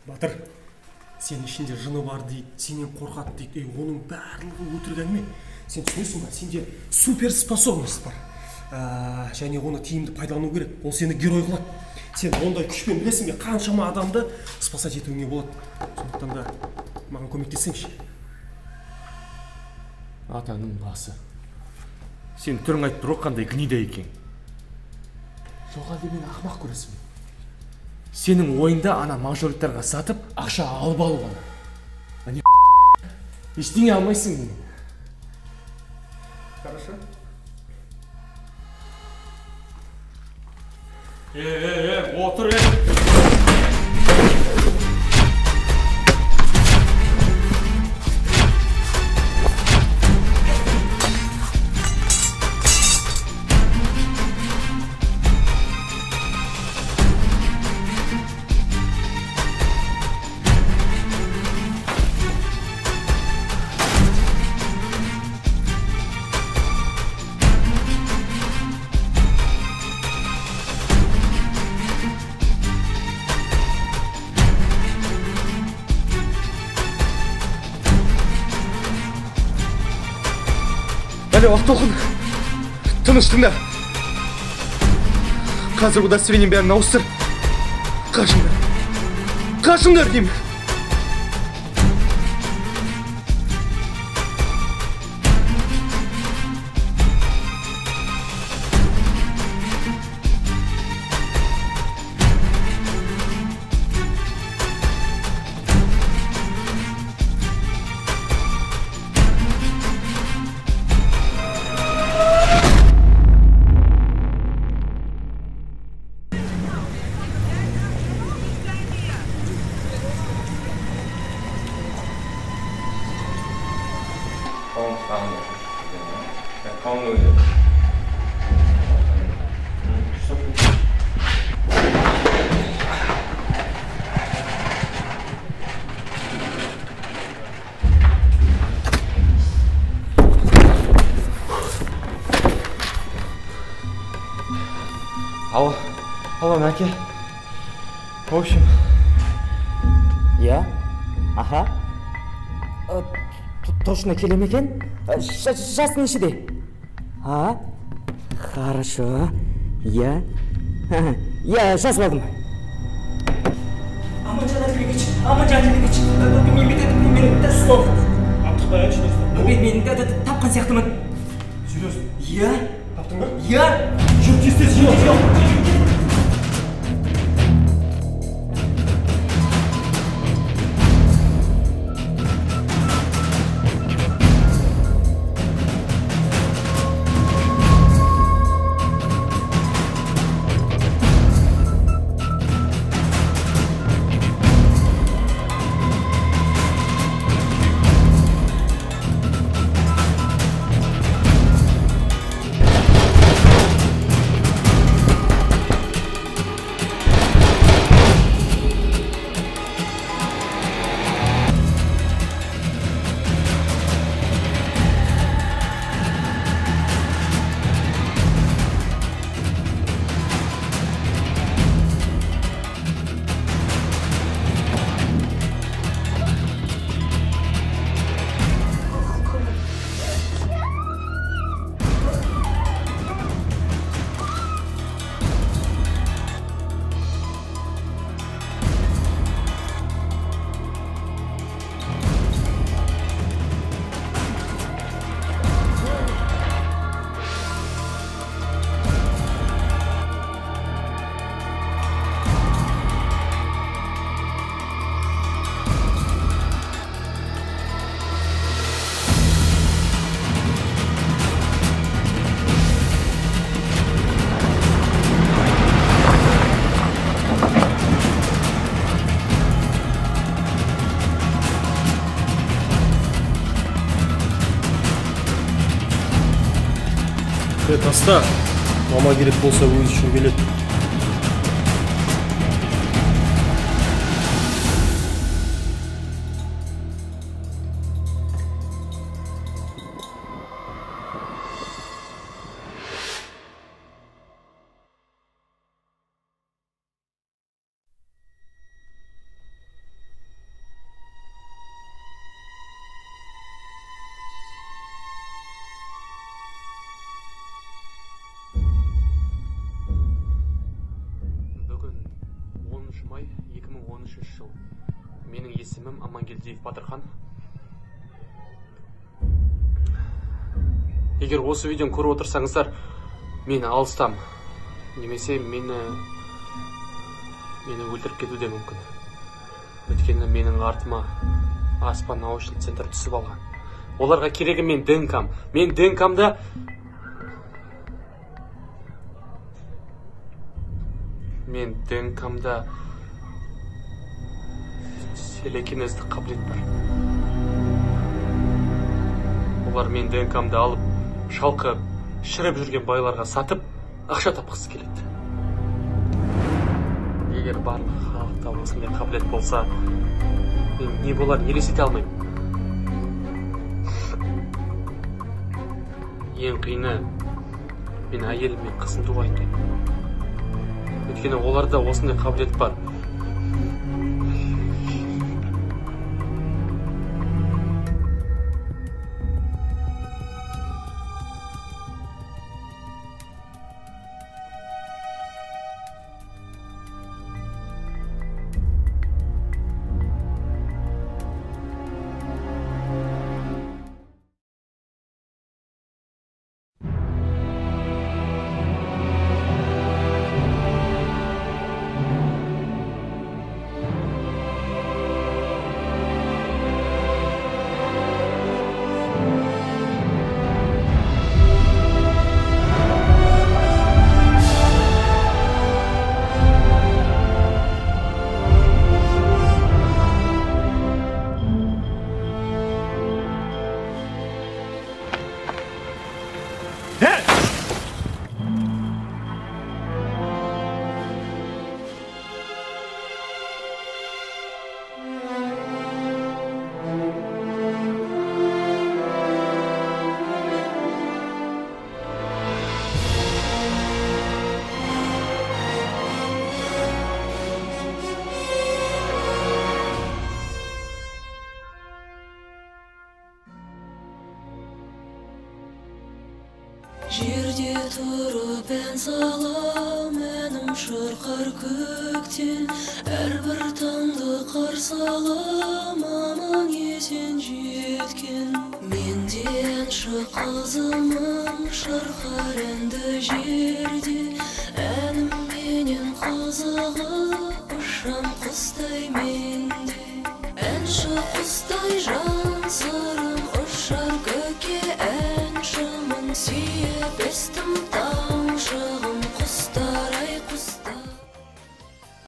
Батыр, сенің ішінде жыны бар дейді, сенен қорқады дейді. Оның барлығы өтірік әңгіме. Сен түсінесің ба? Сенде суперспособность бар. Және оны тиімді пайдалану керек. Ол сені герой қылады. Сен ондай күшпен білесің бе, қаншама адамды спасать етуіңе болады. Сондықтан да маған көмектессеңші. Атаның басы. Сен түрің айтып тұр қандай гнида екен. Жоқ әлде мені ақымақ көресің бе? Сенің ойында ана мажориттарға сатып, ақша алып алу ғана. Ештеңе алмайсың. Хорошо. Отыр. Alo, Ақтолқын, тыныштыңда. Қазір удостоверениенің бәрін ауыстыр. Қашыңдар деймін. Алло, Мәке. В общем... Я? Аха. Точно келем екен? Жас нешеде? Хорошо. Я? Я жазып алдым. Аманжан Әлібекович. Мен бетеді, мен стоп. Ақтықпай айтшы достар. Мен тапқан сияқтымын. Серьезно? Я? Таптың ба? Я? Жүр тез. Таста, мама керек болса өз үшін келеді. 2013 жыл. Менің есімім Амангелдиев Батырхан. Егер осы видеоны көріп отырсаңыздар, мені алыстам. Немесе мені өлтіріп кетуі де мүмкін. Өйткені менің артыма аспан научный центр түсіп алған. Оларға керегі мен ДНК-м. Мен ДНК-мда телекинездік қабілет бар. Олар мен ДНК-мды алып, шалқып, шіріп жүрген байларға сатып, ақша тапқысы келеді. Егер барлық халықта осындай қабілет болса, мен не боларын елестете алмаймын. Ең қиыны, мен әйелім мен қызымды уайымдаймын. Өйткені оларда осындай қабілет бар. Жерде тұрып ән салам, әнім шырқар көктен, әрбір таңды қарсы алам, аман есен жеткен. Мен де әнші қызымын, шырқар әнді жерде, әнім менен қызығы, ұшам құстай менде. Әнші құстай